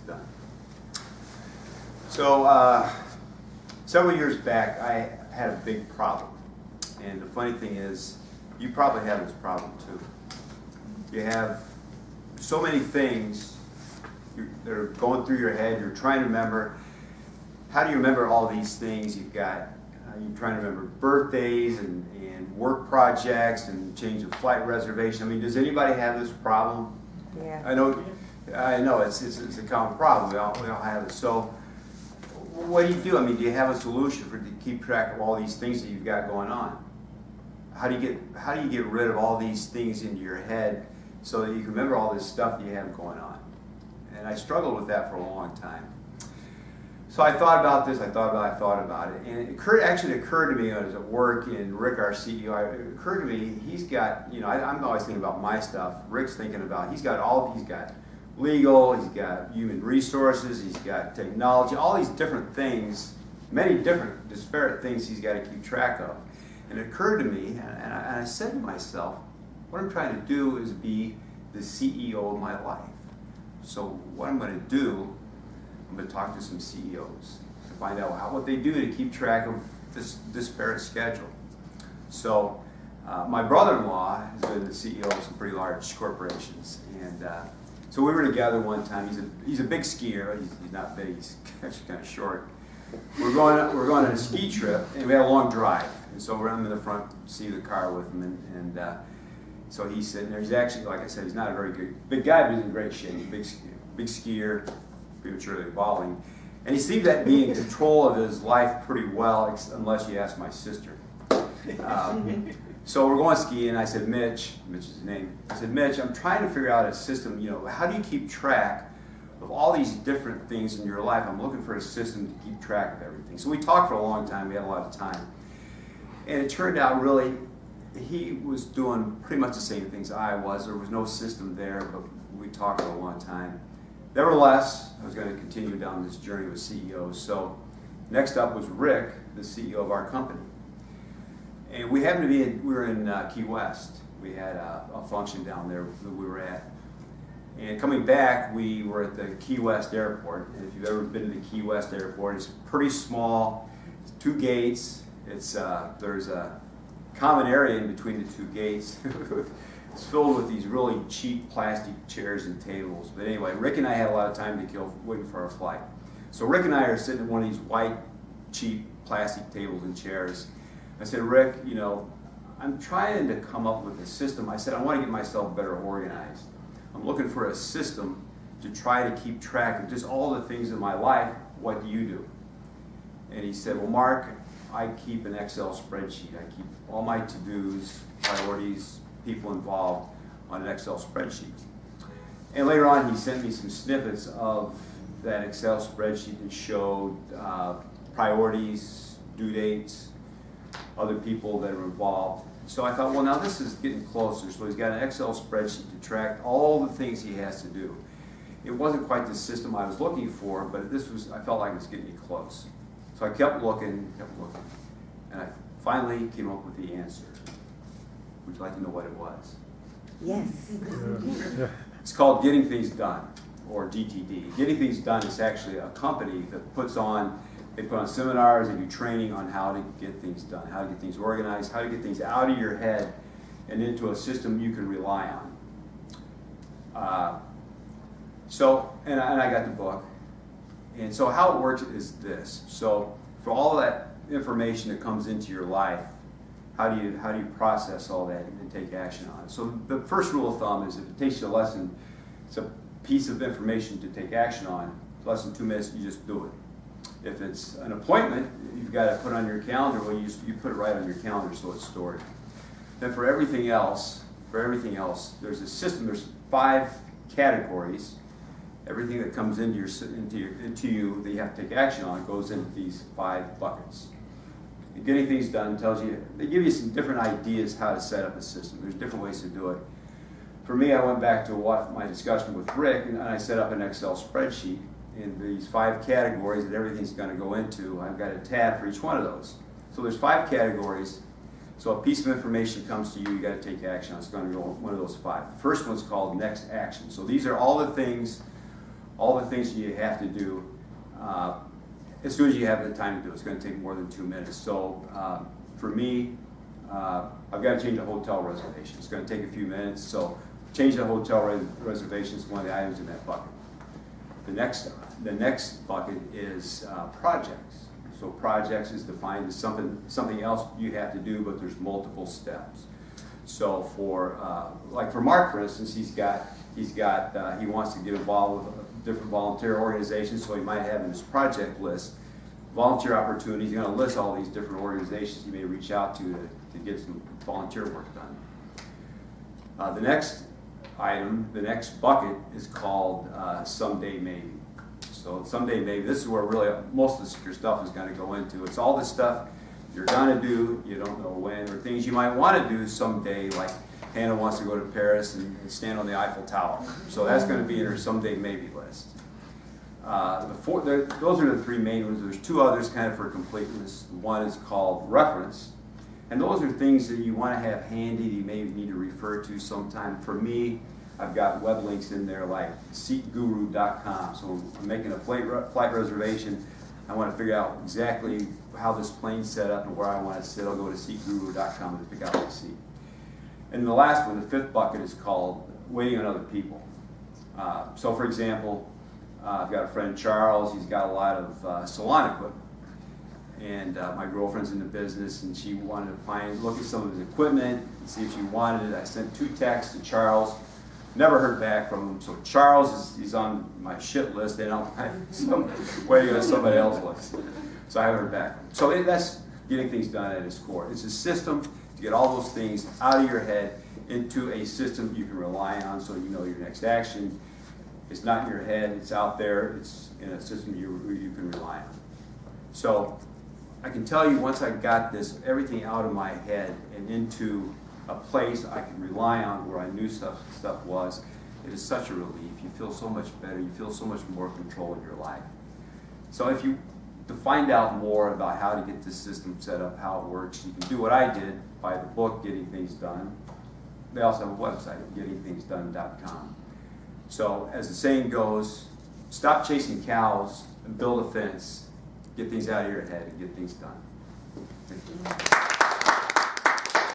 done. So several years back, I had a big problem. And the funny thing is, you probably have this problem too. You have so many things that are going through your head. You're trying to remember. How do you remember all these things you've got? You're trying to remember birthdays and work projects and change of flight reservation. I mean, does anybody have this problem? Yeah. I know it's a common problem. We all have it. So what do you do? I mean, do you have a solution to keep track of all these things that you've got going on? How do you get rid of all these things into your head so that you can remember all this stuff that you have going on? And I struggled with that for a long time. So I thought about this, I thought about it, and it actually occurred to me when I was at work, and Rick, our CEO, it occurred to me, he's got, I'm always thinking about my stuff, Rick's thinking about, he's got legal, he's got human resources, he's got technology, all these different things, many different disparate things he's got to keep track of. And it occurred to me, and I said to myself, what I'm trying to do is be the CEO of my life. So what I'm going to do, I'm going to talk to some CEOs to find out what they do to keep track of this disparate schedule. So my brother-in-law has been the CEO of some pretty large corporations, and so we were together one time. He's a big skier. He's not big. He's actually kind of short. We're going on a ski trip, and we had a long drive. And so I'm in the front seat of the car with him, and so he's sitting there. He's actually, like I said, he's not a very big guy, but he's in great shape. He's a big skier, prematurely evolving. And he seemed to be in control of his life pretty well, unless you ask my sister. So we're going skiing, and I said, Mitch is his name. I said, Mitch, I'm trying to figure out a system, how do you keep track of all these different things in your life? I'm looking for a system to keep track of everything. So we talked for a long time. We had a lot of time. And it turned out really, he was doing pretty much the same things I was. There was no system there, but we talked for a long time. Nevertheless, I was going to continue down this journey with CEOs. So next up was Rick, the CEO of our company. And we happened to we were in Key West. We had a function down there that we were at. And coming back, we were at the Key West Airport. And if you've ever been to the Key West Airport, it's pretty small. It's 2 gates. There's a common area in between the 2 gates. It's filled with these really cheap plastic chairs and tables. But anyway, Rick and I had a lot of time to kill waiting for our flight. So Rick and I are sitting at one of these white, cheap plastic tables and chairs. I said, Rick, I'm trying to come up with a system. I said, I want to get myself better organized. I'm looking for a system to try to keep track of just all the things in my life. What do you do? And he said, well, Mark, I keep an Excel spreadsheet. I keep all my to-dos, priorities, people involved on an Excel spreadsheet. And later on, he sent me some snippets of that Excel spreadsheet that showed priorities, due dates, other people that are involved. So I thought, well, now this is getting closer. So he's got an Excel spreadsheet to track all the things he has to do. It wasn't quite the system I was looking for, but I felt like it was getting me close. So I kept looking, and I finally came up with the answer. Would you like to know what it was? Yes. It's called Getting Things Done, or GTD. Getting Things Done is actually a company that put on seminars, they do training on how to get things done, how to get things organized, how to get things out of your head and into a system you can rely on. And I got the book. And so how it works is this. So for all that information that comes into your life, how do you process all that and take action on it? So the first rule of thumb is if it takes you a lesson, it's a piece of information to take action on, less than 2 minutes, you just do it. If it's an appointment, you've got to put on your calendar, well, you put it right on your calendar so it's stored. Then for everything else, there's a system, there's 5 categories. Everything that comes into you that you have to take action on goes into these 5 buckets. And Getting Things Done they give you some different ideas how to set up a system. There's different ways to do it. For me, I went back to my discussion with Rick, and I set up an Excel spreadsheet in these 5 categories that everything's going to go into. I've got a tab for each one of those. So there's 5 categories. So a piece of information comes to you, you got to take action on. It's going to go one of those 5. The first one's called Next Action. So these are all the things all the things you have to do as soon as you have the time to do it. It's going to take more than 2 minutes. So for me, I've got to change the hotel reservation. It's going to take a few minutes. So change the hotel reservation is one of the items in that bucket. The next bucket is projects. So projects is defined as something else you have to do, but there's multiple steps. So for like for Mark, for instance, he wants to get involved with different volunteer organizations, so he might have in his project list volunteer opportunities. He's going to list all these different organizations he may reach out to get some volunteer work done. The next item, the next bucket is called Someday Maybe. So Someday Maybe, this is where really most of your stuff is going to go into. It's all the stuff you're going to do, you don't know when, or things you might want to do someday, like Hannah wants to go to Paris and stand on the Eiffel Tower. So that's going to be in her Someday Maybe list. Those are the three main ones. There's two others kind of for completeness. One is called reference. And those are things that you want to have handy that you may need to refer to sometime. For me, I've got web links in there like seatguru.com. So I'm making a flight reservation. I want to figure out exactly how this plane's set up and where I want to sit. I'll go to seatguru.com and pick out my seat. And the last one, the fifth bucket, is called waiting on other people. So for example, I've got a friend, Charles. He's got a lot of salon equipment. And my girlfriend's in the business, and she wanted to look at some of his equipment and see if she wanted it. I sent 2 texts to Charles. Never heard back from him. So Charles is on my shit list, and I'm waiting on somebody else's list. So I haven't heard back. So that's getting things done at its core. It's a system to get all those things out of your head into a system you can rely on, so you know your next action. It's not in your head. It's out there. It's in a system you can rely on. So I can tell you, once I got everything out of my head and into a place I could rely on where I knew stuff was, it is such a relief. You feel so much better. You feel so much more control in your life. So to find out more about how to get this system set up, how it works, you can do what I did, buy the book, Getting Things Done. They also have a website, gettingthingsdone.com. So as the saying goes, stop chasing cows and build a fence. Get things out of your head and get things done. Thank you.